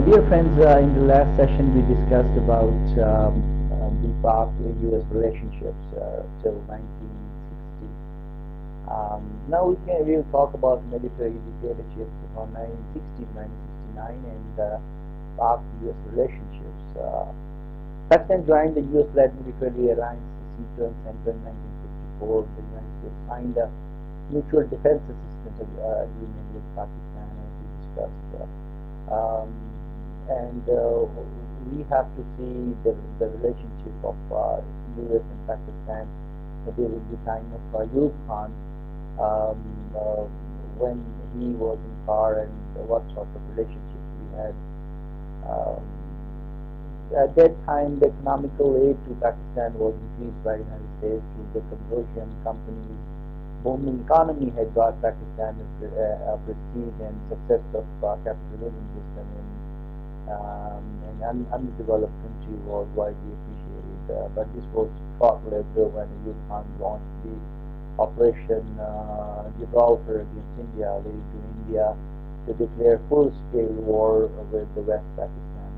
Dear friends, in the last session we discussed about the PAK-US relationships till 1960. Now we will talk about military dictatorships from 1960 to 1969 and PAK-US relationships. Pakistan joined the US-led military alliance C-term Center in 1954. The United States signed a mutual defense assistance agreement with Pakistan, as we discussed. Um, and we have to see the relationship of US and Pakistan during the time of Ayub Khan, um, uh, when he was in power, and what sort of relationships we had. Um, at that time, the economical aid to Pakistan was increased by the United States through the consortium companies. Booming economy had brought Pakistan a prestige and success of capitalism system in an undeveloped country was widely appreciated. But this was short-lived when Ayub Khan launched the Operation Gibraltar against India, leading to India to declare full-scale war with the West Pakistan.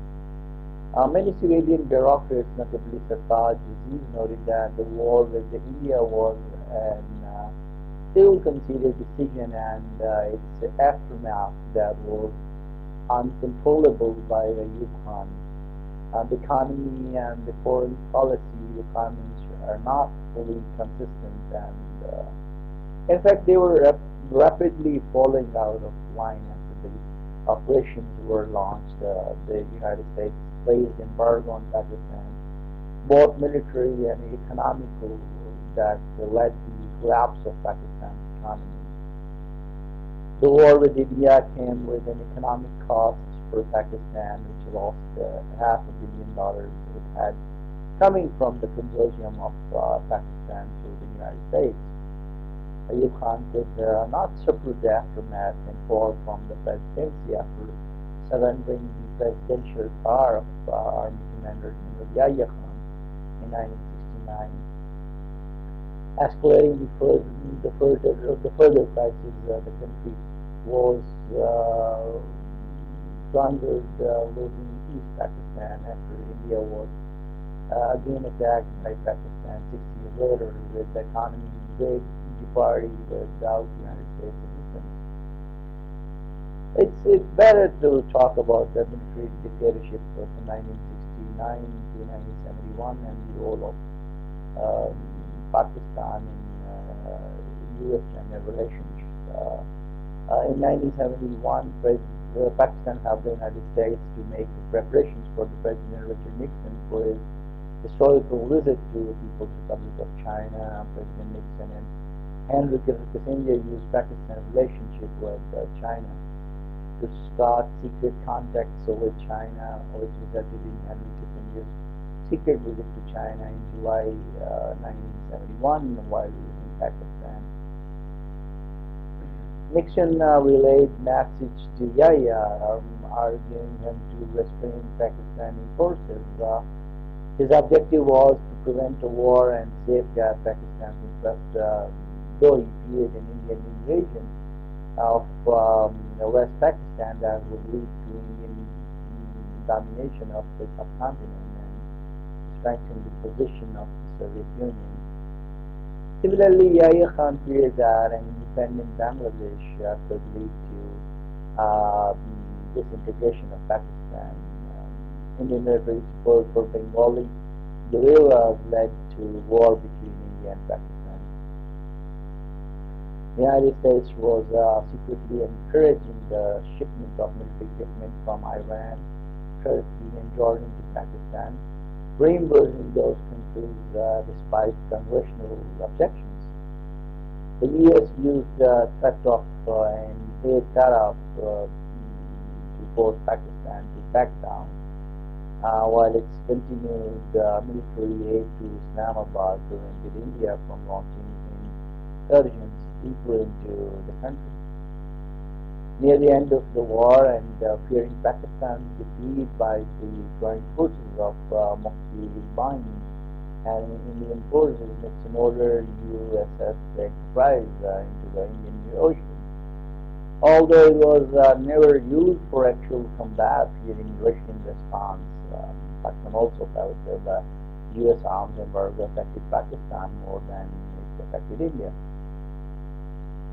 Many civilian bureaucrats, notably Sartaj Aziz, noted that the war with India was an ill-considered decision, and its aftermath that was uncontrollable by Ayub Khan. The economy and the foreign policy requirements are not fully consistent, and in fact they were rapidly falling out of line after the operations were launched. The United States placed embargo on Pakistan, both military and economical, that led to the collapse of Pakistan's economy. The war with India came with an economic cost for Pakistan, which lost $500 million it had coming from the consortium of Pakistan to the United States. Ayub Khan could not suffer the aftermath and fall from the presidency after surrendering the presidential power of Army Commander General Yahya Khan in 1969. Escalating the further crisis, the country was plundered, losing East Pakistan after India was again attacked by Pakistan 6 years later, with the economy in great jeopardy without United States assistance. It's better to talk about the military dictatorship from 1969 to 1971 and the role of Pakistan in U.S.-China relations. In 1971, Pakistan helped the United States to make preparations for the President Richard Nixon for his historical visit to the People's Republic of China. President Nixon and Henry Kissinger used Pakistan's relationship with China to start secret contacts with China, which resulted in Henry Kissinger's secret visit to China in July 1971 while he was in Pakistan. Nixon relayed message to Yahya, arguing him to restrain Pakistani forces. His objective was to prevent a war and safeguard Pakistan's interest, though he feared an Indian invasion of West Pakistan that would lead to Indian domination of the subcontinent and strengthen the position of the Soviet Union. Similarly, Yahya Khan feared that an independent Bangladesh could lead to disintegration of Pakistan. Indian military support for Bengali guerrillas led to war between India and Pakistan. The United States was secretly encouraging the shipment of military equipment from Iran, Turkey, and Jordan to Pakistan, reimbursing those countries despite congressional objections. The U.S. used the threat of an aid tariff to force Pakistan to back down, while its continued military aid to Islamabad prevented India from launching incursions deeper into the country. Near the end of the war, and fearing Pakistan's defeat by the joint forces of Mufti Bani and Indian forces, Nixon ordered USS Enterprise into the Indian Ocean. although it was never used for actual combat during Russian response. Pakistan also felt that the U.S. arms embargo affected Pakistan more than it affected India.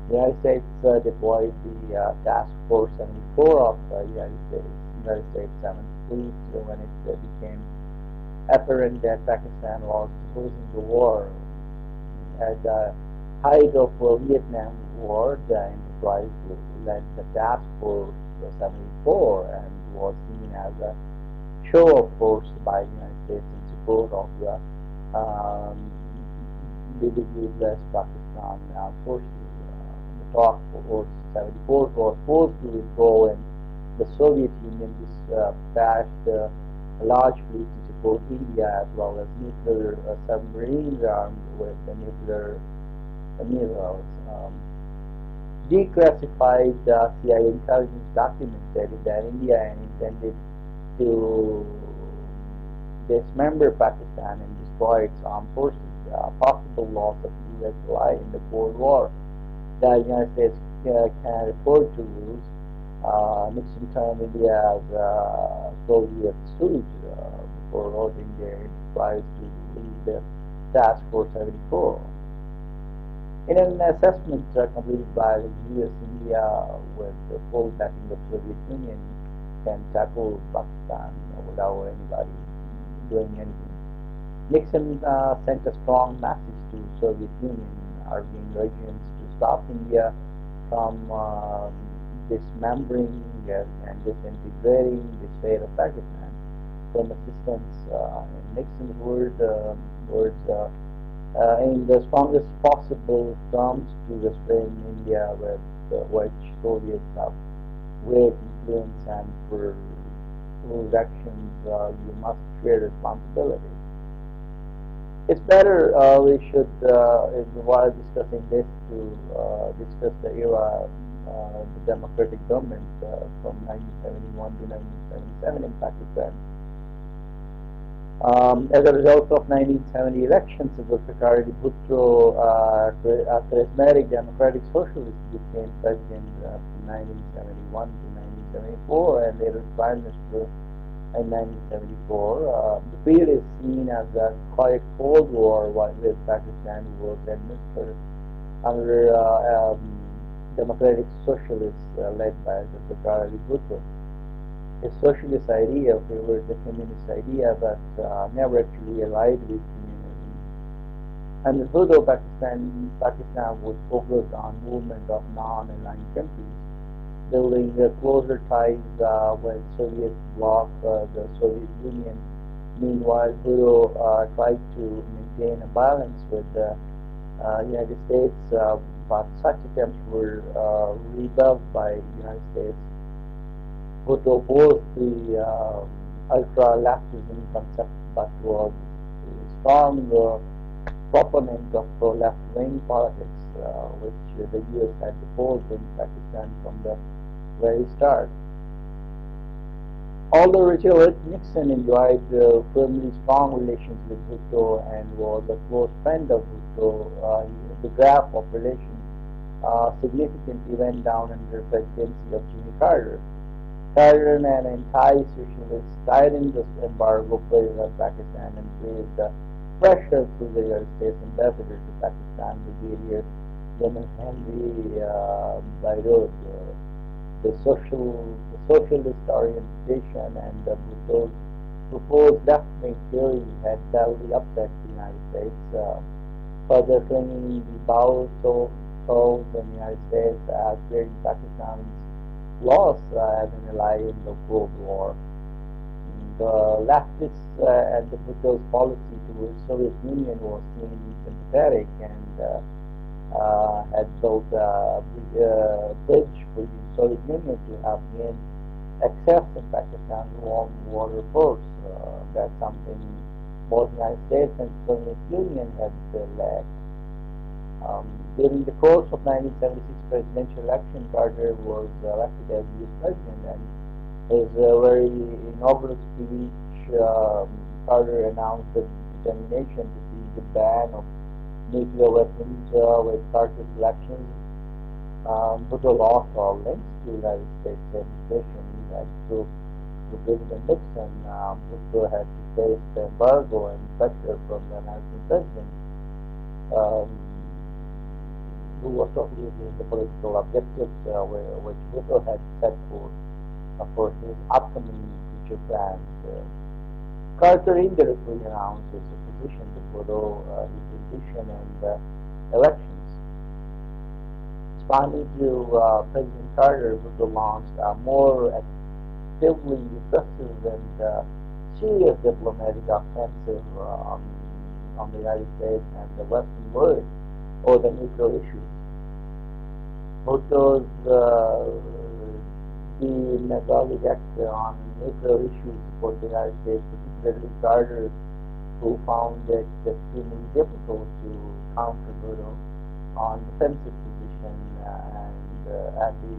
The United States deployed the Task Force 74 of the United States 7th Fleet when it became apparent that Pakistan was losing the war. At the height of the Vietnam War, the enterprise led the Task Force 74 and was seen as a show of force by the United States in support of the BWS Pakistan forces. The Task Force 74 was forced to withdraw, and the Soviet Union dispatched a large fleet to support India, as well as nuclear submarines armed with the nuclear missiles. Declassified CIA intelligence documents stated that India intended to dismember Pakistan and destroy its armed forces. Possible loss of U.S. ally in the Cold War. The United States can afford to lose. Nixon termed India as a Soviet stooge before ordering their enterprise to lead the Task Force 74. In an assessment completed by the U.S. India with the full backing of the Soviet Union can tackle Pakistan without anybody doing anything. Nixon sent a strong message to the Soviet Union, urging regions to stop India from dismembering and disintegrating the state of Pakistan. From assistance, in Nixon's words, in the strongest possible terms to restrain India, with which Soviets have great influence, and for whose actions you must share responsibility. It's better we should, while discussing this, to discuss the era, the democratic government from 1971 to 1977 in Pakistan. As a result of 1970 elections, Zulfikar Ali Bhutto, a charismatic democratic socialist, became president from 1971 to 1974, and later prime minister in 1974. The period is seen as a quiet Cold War, with Pakistan was administered under democratic socialists led by Zulfikar Ali Bhutto. His socialist idea favored the communist idea, but never actually allied with communism. And although Pakistan would focus on movement of non-aligned countries, building closer ties with Soviet bloc, the Soviet Union. Meanwhile, Bhutto tried to maintain a balance with the United States, but such attempts were repelled by the United States. Bhutto opposed the ultra-leftism concept, but was a strong proponent of left-wing politics, which the U.S. had opposed in Pakistan from the very start. Although Richard Nixon enjoyed firmly strong relations with Bhutto and was a close friend of Bhutto, the graph of relations significantly went down under the presidency of Jimmy Carter. Carter, an anti-socialist, tightened the embargo placed on Pakistan and raised pressure through the United States ambassador to Pakistan, Brigadier General Henry Bayrod. The socialist orientation and the proposed left-wing theory had badly upset the United States, further flinging the bow toes in the United States as creating Pakistan's loss as an ally in the Cold War. The leftists and the Bhutto's policy towards the Soviet Union was seen sympathetic and had built a bridge for the Soviet Union to have gained access in Pakistan's warm water force. That's something both the United States and the Soviet Union had lacked. During the course of 1976 presidential election, Carter was elected as U.S. president, and his very inaugural speech, Carter announced the determination to see the ban of nuclear weapons with Carter's elections. Bhutto lost all links to United States administration. He had to President Nixon. Bhutto had to face the embargo and pressure from the American president, um, who was totally against the political objectives which Bhutto had set for his upcoming future plans. Carter indirectly announced his opposition to Bhutto, his rendition and elections. Responding to President Carter, Bhutto launched a more actively aggressive and serious diplomatic offensive on the United States and the Western world over the nuclear issues. Bhutto's demagogic action on nuclear issues for the United States, particularly Carter, who found it extremely difficult to counter Bhutto on defensive position at the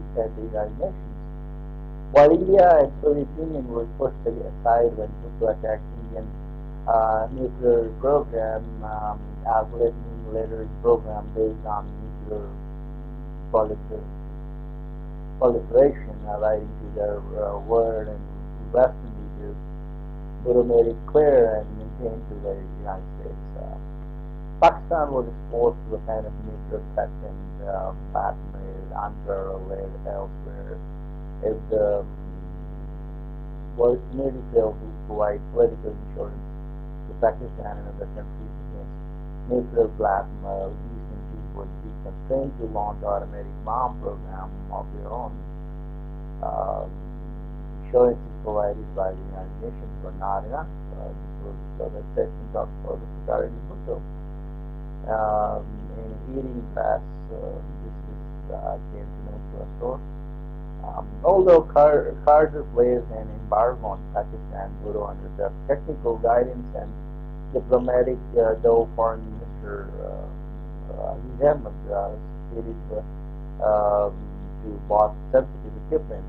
United Nations. While India and Soviet Union were pushed aside when Bhutto attacked Indian nuclear program, algorithmic later program based on nuclear proliferation, writing to their world and Western leaders, Bhutto made it clear and maintained to the United States. Pakistan was exposed to the kind of nuclear threat and blackmail unparalleled elsewhere. If the world community failed to provide political insurance to Pakistan and other countries against nuclear blackmail, these countries would be constrained to launch automatic bomb program of their own. Insurances provided by the United Nations were not enough. This was the section talked about regarding Bhutto. In eating grass, this is came to know to a source. Although Carter placed an embargo on Pakistan, Bhutto, under the technical guidance and diplomatic, though Foreign Minister Aziz Ahmed succeeded to bought sensitive equipment,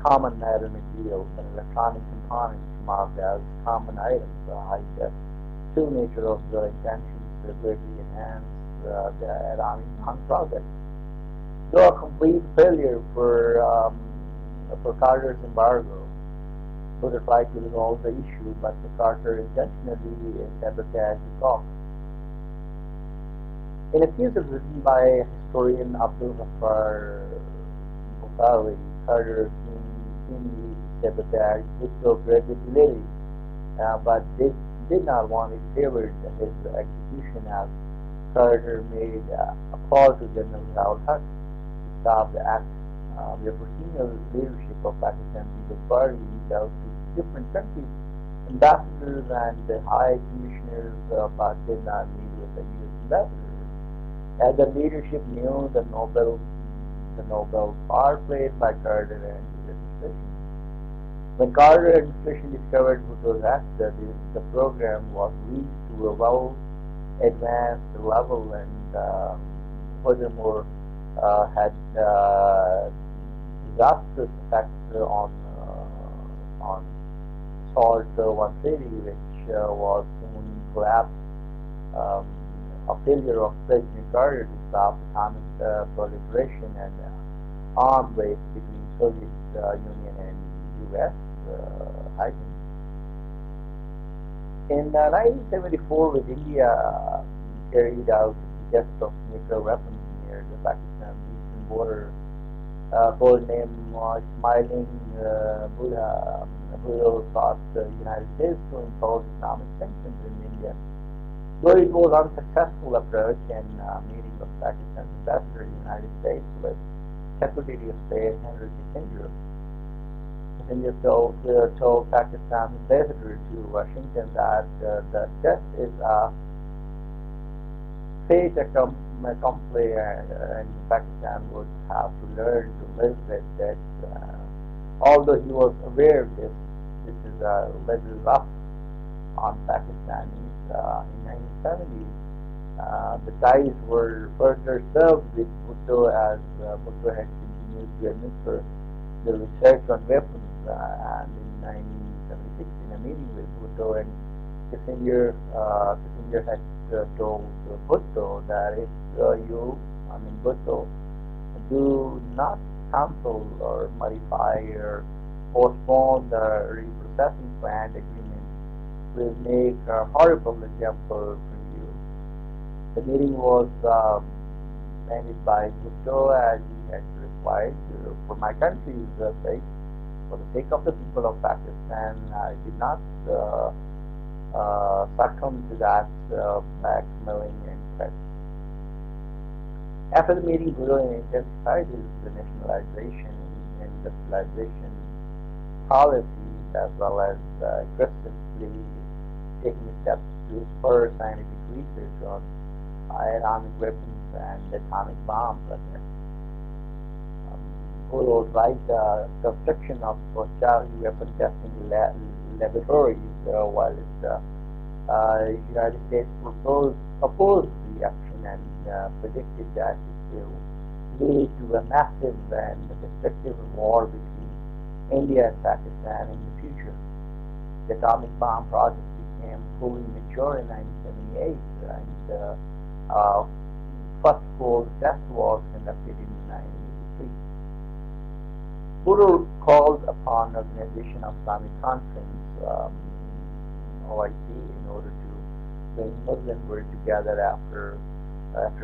common matter materials, and electronic components marked as common items, hide the true nature of the intentions to greatly enhance the Iran project. Though a complete failure for Carter's embargo, Bhutto tried to resolve the issue, but Carter intentionally sabotaged the talks. In a piece written by historian Abdul Ghaffar Bukhari, Carter keenly sabotaged Bhutto credibility, but did not want it favored his execution as Carter made a call to General Zia-ul Haq to stop the act. Therefore, senior leadership of Pakistan People's Party reached out to different countries, ambassadors and the high commissioners, but did not meet with the U.S. ambassador. As the leadership knew the Nobel power played by Carter and his administration. When Carter administration discovered Bhutto's act, the program was reached to a well-advanced level and furthermore had disastrous effects on SALT 130, which was soon collapsed. A failure of President Carter to stop atomic proliferation and arms race between Soviet Union and U.S. Heightened. In 1974, with India carried out the test of nuclear weapons near the Pakistan eastern border, codenamed Smiling Buddha, Bhutto sought the United States to impose economic sanctions in India. Though it was an unsuccessful approach, in a meeting of Pakistan's ambassador in the United States with Secretary of State Henry Kissinger, Kissinger told Pakistan's ambassador to Washington that the test is a fait accompli and Pakistan would have to learn to live with it. Although he was aware of this is a little rough on Pakistanis. In 1970s, the ties were further served with Bhutto as Bhutto had continued to administer the research on weapons, and in 1976, in a meeting with Bhutto and Kissinger, Kissinger had told Bhutto that if you Bhutto, do not cancel or modify or postpone the reprocessing plant agreement will make a horrible example for you. The meeting was managed by Bhutto as he had replied, for my country's sake, for the sake of the people of Pakistan, I did not succumb to that blackmailing and threats. After the meeting, Bhutto intensified his nationalization and industrialization policy as well as aggressively taking steps to spur scientific research on atomic weapons and atomic bomb projects. Bhutto tried the construction of child weapon testing laboratories while United States opposed the action and predicted that it will lead to a massive and destructive war between India and Pakistan in the future. The atomic bomb project became fully mature in 1978, and first full test was conducted in 1983. Bhutto called upon Organization of Islamic Conference, OIC, in order to bring Muslim world together after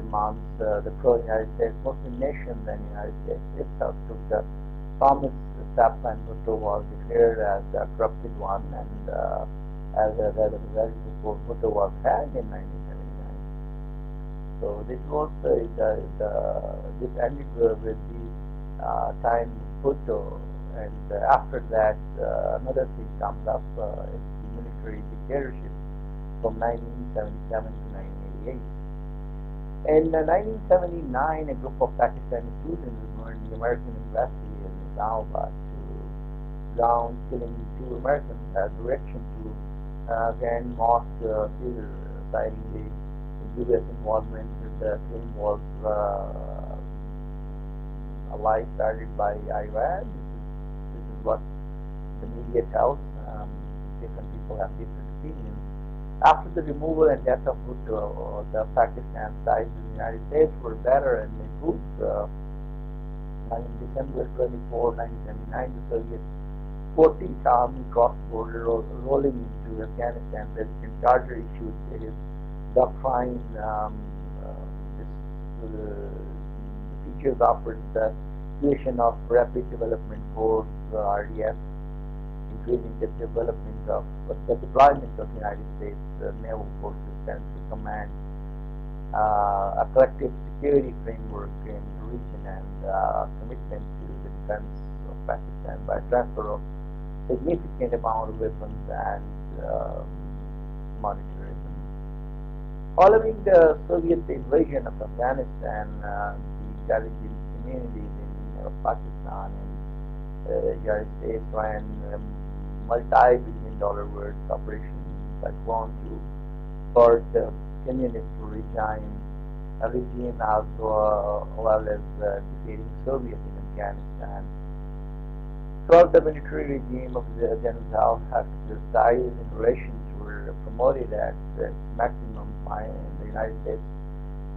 months. The pro-United States Muslim nation, then United States itself, took the promised step, and Bhutto was declared as a corrupted one, and as a result, Bhutto was hanged in 1979. So this was this ended with the time Bhutto, and after that another thing comes up is the military dictatorship from 1977 to 1988. In 1979, a group of Pakistani students were in the American Embassy in Islamabad to ground killing two Americans as direction to Grand Mosque Theater, citing the U.S. involvement. The killing was a lie started by Iran. This is what the media tells. Different people have different opinions. After the removal and death of Bhutto, the Pakistan ties with the United States were better and improved. On December 24, 1979, the Soviet 14th Army crossed border rolling into Afghanistan. President Carter issued his doctrine. The features offered the creation of Rapid Development Force, RDF, increasing the deployment of the United States naval forces, Central Command, a collective security framework in the region, and commitment to the defense of Pakistan by transfer of significant amount of weapons and monetary. Following the Soviet invasion of Afghanistan, the intelligence communities in Pakistan and the United States ran multi-billion-dollar worth operation that want to support the communist regime as well as defeating Soviet in Afghanistan. Throughout the military regime of the General Haftar's ties and relations were promoted at its maximum, and the United States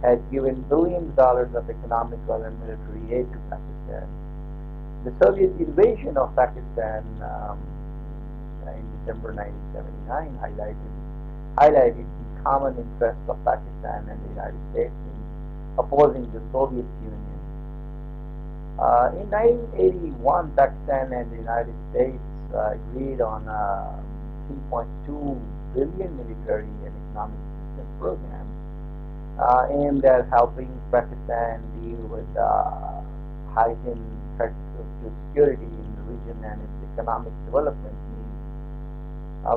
had given billions of dollars of economical and military aid to Pakistan. The Soviet invasion of Pakistan in December 1979 highlighted the common interest of Pakistan and the United States in opposing the Soviet Union. In 1981, Pakistan and the United States agreed on a $3.2 billion military and economic assistance program aimed at helping Pakistan deal with heightened threats to security in the region and its economic development needs,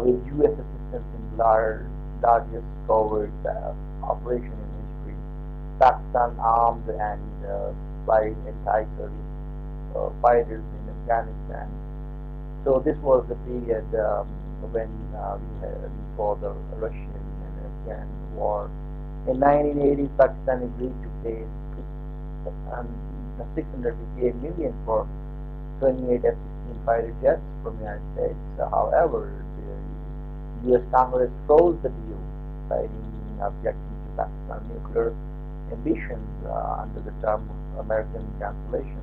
with U.S. assistance in largest covert operation in history. Pakistan armed and supplied anti-Soviet fighters in Afghanistan. So this was the period when we saw the Russian and Afghan war. In 1980, Pakistan agreed to pay $658 million for 28 F-16 fighter jets from the United States. However, the U.S. Congress froze the deal, citing objections to Pakistan's nuclear ambitions under the term American cancellation.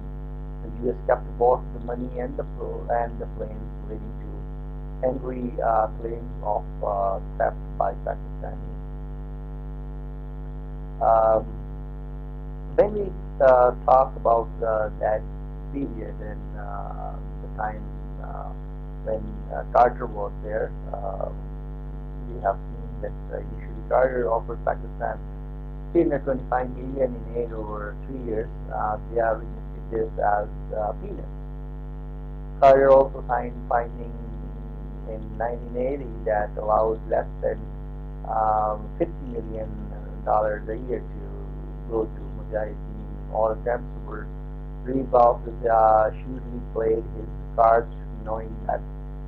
The U.S. kept both the money and the planes, leading to angry claims of theft by Pakistanis. Um, when we talk about that period and the time when Carter was there, we have seen that initially Carter offered Pakistan 325 million in aid over 3 years. They are rejected this as peanuts. Carter also signed finding in 1980 that allowed less than $50 million a year to go to Mujahideen. All attempts were rebuffed. Shrewdly played his cards, knowing that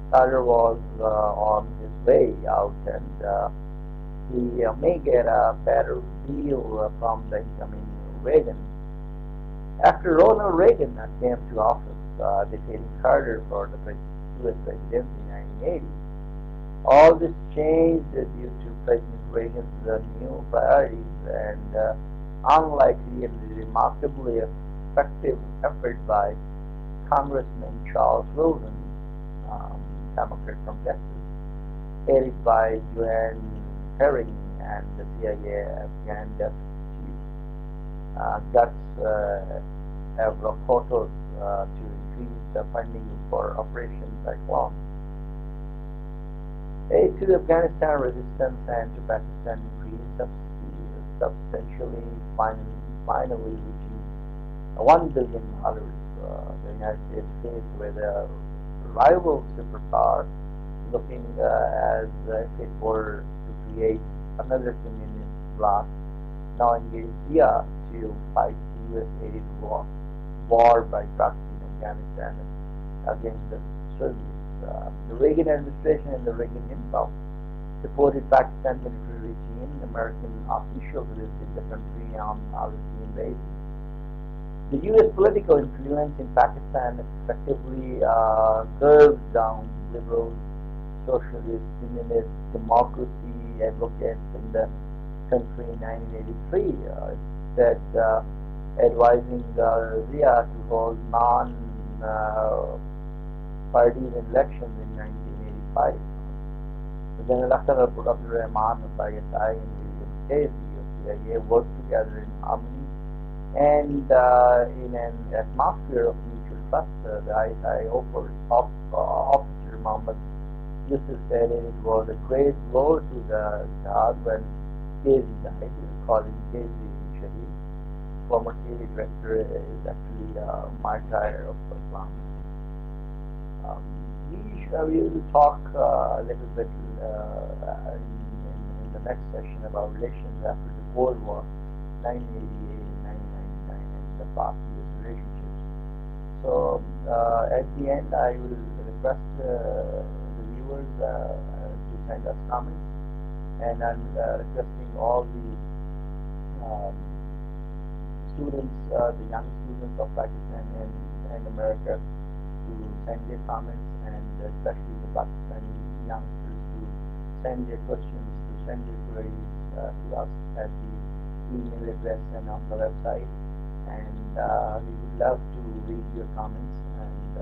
Carter was on his way out and he may get a better deal from the incoming Reagan. After Ronald Reagan came to office, defeating Carter for the U.S. presidency in 1980, all this changed due to President Reagan's new priorities and unlikely and remarkably effective effort by Congressman Charles Wilson, Democrat from Texas, aided by Joanne Herring and the CIA Afghan desk chief, Guts Avrakotos, to increase the funding for Operation Cyclone. Aid to Afghanistan resistance and to Pakistan increased substantially, finally reaching $1 billion. The United States faced with a rival superpower, looking as if it were to create another communist bloc, now engaged India to fight the U.S.-aided war by proxy in Afghanistan against the Soviets. The Reagan administration and the Reagan himself supported Pakistan's military regime. American officials visited the country on a routine basis. The U.S. political influence in Pakistan effectively curbed down liberals, socialists, unionist democracy advocates in the country in 1983, instead advising Zia to hold non-partisan elections in 1985. Then Dr. Abdul Rahman of ISI and William Casey of CIA worked together in harmony and in an atmosphere of mutual trust. The ISI officer Muhammad Yusuf said it was a great blow to the Jihad when Casey died, calling Casey Shaheed. Former CIA director is actually a martyr of Islam. We will talk a little bit in the next session about relations after the Cold War, 1988-1999, and the PAK-US relationships. So at the end, I will request the viewers to send us comments, and I'm requesting all the students, the young students of Pakistan and America, to send their comments, and especially the Pakistani youngsters to send their questions, to send their queries to us at the email address and on the website. And we would love to read your comments and